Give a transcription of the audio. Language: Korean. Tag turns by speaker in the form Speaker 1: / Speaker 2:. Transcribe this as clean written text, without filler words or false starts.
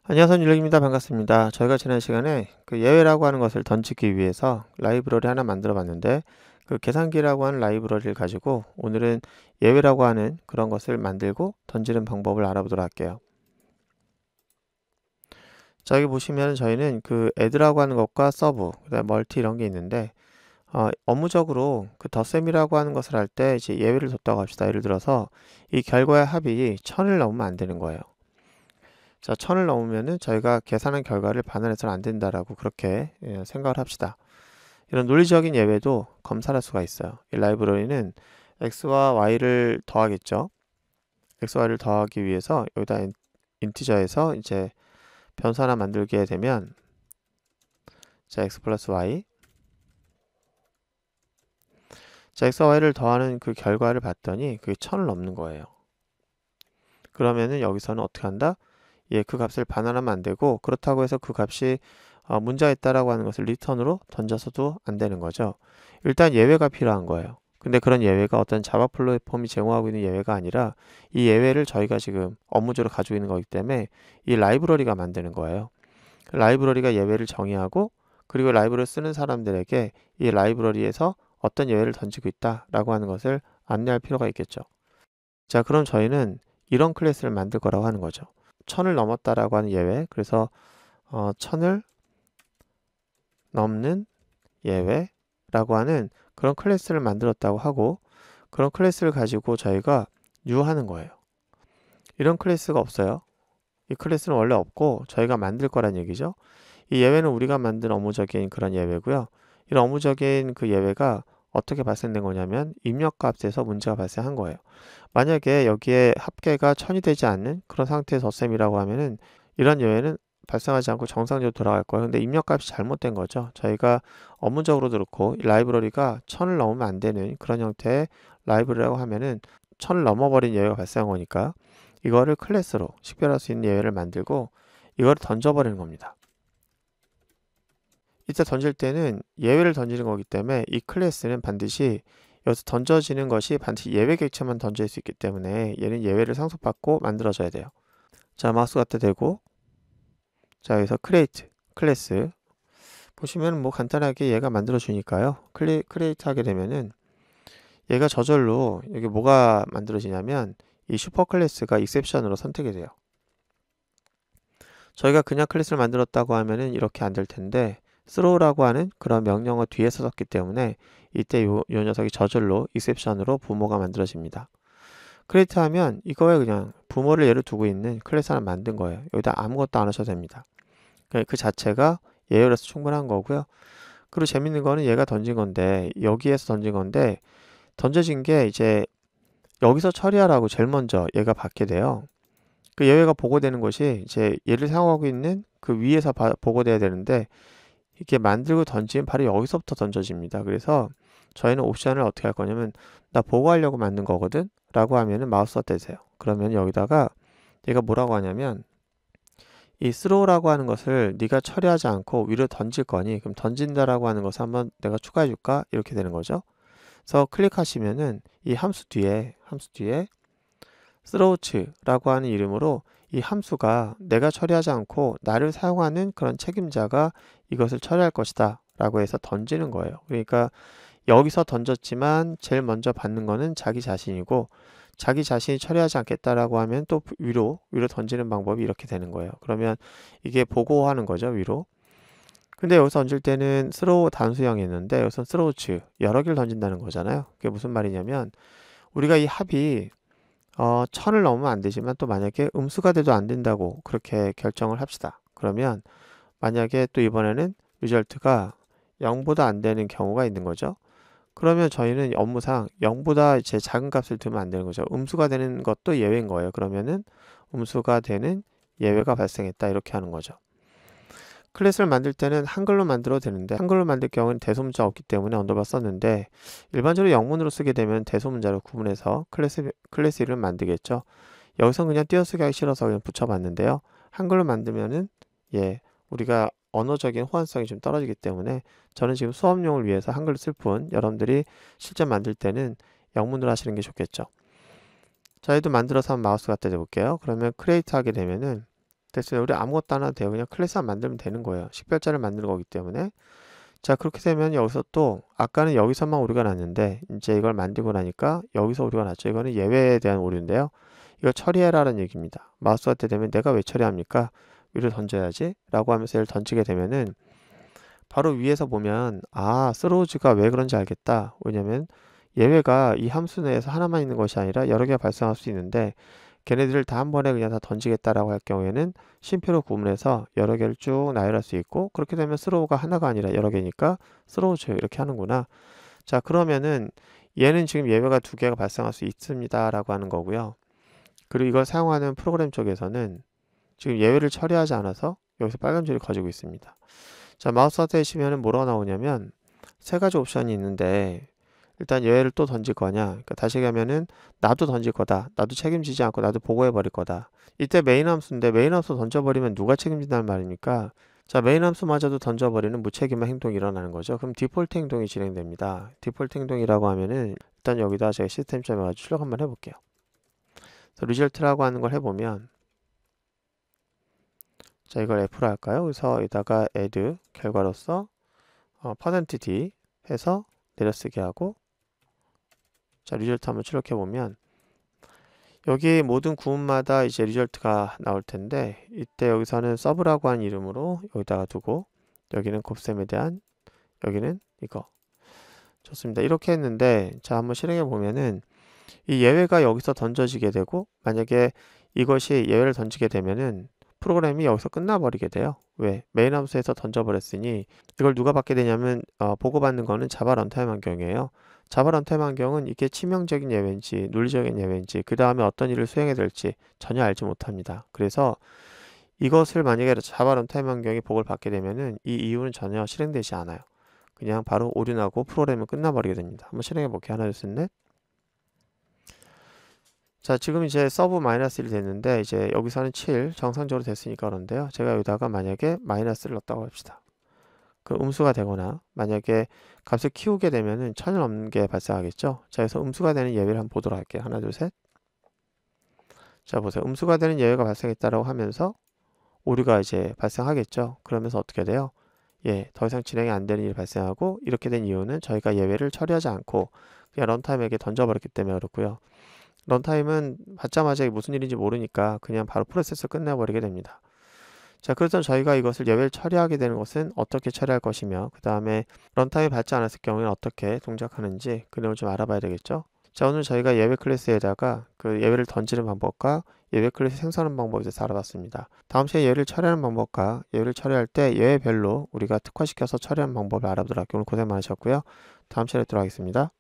Speaker 1: 안녕하세요. 율렉입니다. 반갑습니다. 저희가 지난 시간에 그 예외라고 하는 것을 던지기 위해서 라이브러리 하나 만들어 봤는데, 그 계산기라고 하는 라이브러리를 가지고 오늘은 예외라고 하는 그런 것을 만들고 던지는 방법을 알아보도록 할게요. 자, 여기 보시면 저희는 그 add라고 하는 것과 서브, 그다음에 멀티 이런 게 있는데, 업무적으로 그 덧셈이라고 하는 것을 할 때 이제 예외를 뒀다고 합시다. 예를 들어서 이 결과의 합이 1000을 넘으면 안 되는 거예요. 자, 1000을 넘으면은 저희가 계산한 결과를 반환해서는 안 된다라고 그렇게 생각을 합시다. 이런 논리적인 예외도 검사할 수가 있어요. 이 라이브러리는 x와 y를 더하겠죠. x, y를 더하기 위해서 여기다 인티저에서 이제 변수 하나 만들게 되면, 자, x 플러스 y, 자, x와 y를 더하는 그 결과를 봤더니 그게 1000을 넘는 거예요. 그러면은 여기서는 어떻게 한다? 그 값을 반환하면 안 되고, 그렇다고 해서 그 값이 문제가 있다라고 하는 것을 리턴으로 던져서도 안 되는 거죠. 일단 예외가 필요한 거예요. 근데 그런 예외가 어떤 자바 플랫폼이 제공하고 있는 예외가 아니라 이 예외를 저희가 지금 업무적으로 가지고 있는 거기 때문에 이 라이브러리가 만드는 거예요. 라이브러리가 예외를 정의하고, 그리고 라이브러리를 쓰는 사람들에게 이 라이브러리에서 어떤 예외를 던지고 있다라고 하는 것을 안내할 필요가 있겠죠. 자, 그럼 저희는 이런 클래스를 만들 거라고 하는 거죠. 1000을 넘었다라고 하는 예외, 그래서 1000을 넘는 예외라고 하는 그런 클래스를 만들었다고 하고, 그런 클래스를 가지고 저희가 유하는 거예요. 이런 클래스가 없어요. 이 클래스는 원래 없고 저희가 만들 거란 얘기죠. 이 예외는 우리가 만든 업무적인 그런 예외고요. 이런 업무적인 그 예외가 어떻게 발생된 거냐면 입력값에서 문제가 발생한 거예요. 만약에 여기에 합계가 1000이 되지 않는 그런 상태의 덧셈이라고 하면은 이런 예외는 발생하지 않고 정상적으로 돌아갈 거예요. 근데 입력값이 잘못된 거죠. 저희가 업무적으로도 그렇고 이 라이브러리가 1000을 넘으면 안 되는 그런 형태의 라이브러리라고 하면은 1000을 넘어버린 예외가 발생한 거니까 이거를 클래스로 식별할 수 있는 예외를 만들고 이거를 던져버리는 겁니다. 이때 던질 때는 예외를 던지는 거기 때문에 이 클래스는 반드시 여기서 던져지는 것이 반드시 예외 객체만 던질 수 있기 때문에 얘는 예외를 상속받고 만들어져야 돼요. 자, 마우스 갖다 대고, 자, 여기서 create 클래스 보시면 뭐 간단하게 얘가 만들어 주니까요. create 하게 되면은 얘가 저절로 여기 뭐가 만들어지냐면 이 슈퍼 클래스가 exception으로 선택이 돼요. 저희가 그냥 클래스를 만들었다고 하면은 이렇게 안 될 텐데 throw라고 하는 그런 명령어 뒤에서 썼기 때문에 이때 요 녀석이 저절로 exception으로 부모가 만들어집니다. create 하면 이거에 그냥 부모를 예로 두고 있는 클래스 하나 만든 거예요. 여기다 아무것도 안 하셔도 됩니다. 그 자체가 예외로서 충분한 거고요. 그리고 재밌는 거는 얘가 던진 건데, 여기에서 던진 건데, 던져진 게 이제 여기서 처리하라고 제일 먼저 얘가 받게 돼요. 그 예외가 보고되는 것이 이제 얘를 사용하고 있는 그 위에서 보고돼야 되는데, 이렇게 만들고 던지면 바로 여기서부터 던져집니다. 그래서 저희는 옵션을 어떻게 할 거냐면, 나 보고하려고 만든 거거든? 라고 하면은 마우스 대세요. 그러면 여기다가 얘가 뭐라고 하냐면, 이 throw라고 하는 것을 네가 처리하지 않고 위로 던질 거니 그럼 던진다라고 하는 것을 한번 내가 추가해 줄까? 이렇게 되는 거죠. 그래서 클릭하시면은 이 함수 뒤에 throws 라고 하는 이름으로 이 함수가 내가 처리하지 않고 나를 사용하는 그런 책임자가 이것을 처리할 것이다 라고 해서 던지는 거예요. 그러니까 여기서 던졌지만 제일 먼저 받는 거는 자기 자신이고, 자기 자신이 처리하지 않겠다라고 하면 또 위로 던지는 방법이 이렇게 되는 거예요. 그러면 이게 보고하는 거죠, 위로. 근데 여기서 던질 때는 throw 단수형이 있는데 여기서 throws 여러 개를 던진다는 거잖아요. 그게 무슨 말이냐면 우리가 이 합이 1000을 넘으면 안 되지만 또 만약에 음수가 돼도 안 된다고 그렇게 결정을 합시다. 그러면 만약에 또 이번에는 리절트가 0보다 안 되는 경우가 있는 거죠. 그러면 저희는 업무상 0보다 제 작은 값을 두면 안 되는 거죠. 음수가 되는 것도 예외인 거예요. 그러면은 음수가 되는 예외가 발생했다 이렇게 하는 거죠. 클래스를 만들 때는 한글로 만들어도 되는데 한글로 만들 경우는 대소문자 없기 때문에 언더바 썼는데, 일반적으로 영문으로 쓰게 되면 대소문자로 구분해서 클래스 이름을 만들겠죠. 여기서 그냥 띄어쓰기 하기 싫어서 그냥 붙여봤는데요. 한글로 만들면은 우리가 언어적인 호환성이 좀 떨어지기 때문에 저는 지금 수업용을 위해서 한글을 쓸 뿐, 여러분들이 실제 만들 때는 영문으로 하시는 게 좋겠죠. 자, 얘도 만들어서 한번 마우스 갖다 대볼게요. 그러면 크리에이트 하게 되면은 됐어요. 우리 아무것도 안 해도 돼요. 그냥 클래스만 만들면 되는 거예요. 식별자를 만드는 거기 때문에. 자, 그렇게 되면 여기서 또 아까는 여기서만 오류가 났는데 이제 이걸 만들고 나니까 여기서 오류가 났죠. 이거는 예외에 대한 오류인데요. 이거 처리해라는 얘기입니다. 마우스가 때 되면 내가 왜 처리합니까? 위로 던져야지 라고 하면서 얘를 던지게 되면은 바로 위에서 보면 스로우즈가 왜 그런지 알겠다. 왜냐면 예외가 이 함수 내에서 하나만 있는 것이 아니라 여러 개가 발생할 수 있는데 걔네들을 다 한 번에 그냥 다 던지겠다라고 할 경우에는 쉼표로 구분해서 여러 개를 쭉 나열할 수 있고, 그렇게 되면 스로우가 하나가 아니라 여러 개니까 스로우즈 이렇게 하는구나. 자, 그러면은 얘는 지금 예외가 두 개가 발생할 수 있습니다 라고 하는 거고요. 그리고 이걸 사용하는 프로그램 쪽에서는 지금 예외를 처리하지 않아서 여기서 빨간 줄이 커지고 있습니다. 자, 마우스 하시면은 뭐라고 나오냐면 세 가지 옵션이 있는데, 일단 예외를 또 던질 거냐, 그러니까 다시 얘기하면은 나도 던질 거다, 나도 책임지지 않고 나도 보고해 버릴 거다. 이때 메인 함수인데 메인 함수 던져버리면 누가 책임진다는 말입니까? 자, 메인 함수마저도 던져버리는 무책임한 행동이 일어나는 거죠. 그럼 디폴트 행동이 진행됩니다. 디폴트 행동이라고 하면은 일단 여기다 제가 시스템점에 가지고 출력 한번 해볼게요. 리절트라고 하는 걸 해보면, 자, 이걸 F로 할까요? 그래서 여기다가 add 결과로서 %d 해서 내려쓰게 하고, 자, 리절트 한번 출력해보면 여기 모든 구문마다 이제 리절트가 나올 텐데, 이때 여기서는 서브라고 하는 이름으로 여기다가 두고, 여기는 곱셈에 대한, 여기는 이거. 좋습니다. 이렇게 했는데, 자, 한번 실행해 보면은 이 예외가 여기서 던져지게 되고, 만약에 이것이 예외를 던지게 되면은 프로그램이 여기서 끝나버리게 돼요. 왜? 메인 함수에서 던져버렸으니 이걸 누가 받게 되냐면 보고받는 거는 자바 런타임 환경이에요. 자바 런타임 환경은 이게 치명적인 예외인지 논리적인 예외인지 그 다음에 어떤 일을 수행해야 될지 전혀 알지 못합니다. 그래서 이것을 만약에 자바 런타임 환경이 보고를 받게 되면은 이 이유는 전혀 실행되지 않아요. 그냥 바로 오류나고 프로그램은 끝나버리게 됩니다. 한번 실행해 볼게요. 하나, 둘, 셋, 넷. 자, 지금 이제 서브 -1 됐는데 이제 여기서는 7 정상적으로 됐으니까 그런데요. 제가 여기다가 만약에 마이너스를 넣었다고 합시다. 그 음수가 되거나 만약에 값을 키우게 되면은 1000을 넘는 게 발생하겠죠. 자, 그래서 음수가 되는 예외를 한번 보도록 할게요. 하나, 둘, 셋. 자, 보세요. 음수가 되는 예외가 발생했다라고 하면서 오류가 이제 발생하겠죠. 그러면서 어떻게 돼요? 예, 더 이상 진행이 안 되는 일이 발생하고, 이렇게 된 이유는 저희가 예외를 처리하지 않고 그냥 런타임에게 던져버렸기 때문에 그렇고요. 런타임은 받자마자 이게 무슨 일인지 모르니까 그냥 바로 프로세스 끝내버리게 됩니다. 자, 그래서 저희가 이것을 예외를 처리하게 되는 것은 어떻게 처리할 것이며, 그 다음에 런타임이 받지 않았을 경우에는 어떻게 동작하는지 그 내용을 좀 알아봐야 되겠죠. 자, 오늘 저희가 예외 클래스에다가 그 예외를 던지는 방법과 예외 클래스 생성하는 방법에 대해서 알아봤습니다. 다음 시간에 예외를 처리하는 방법과 예외를 처리할 때 예외별로 우리가 특화시켜서 처리하는 방법을 알아보도록 할게요. 오늘 고생 많으셨고요. 다음 시간에 뵙도록 하겠습니다.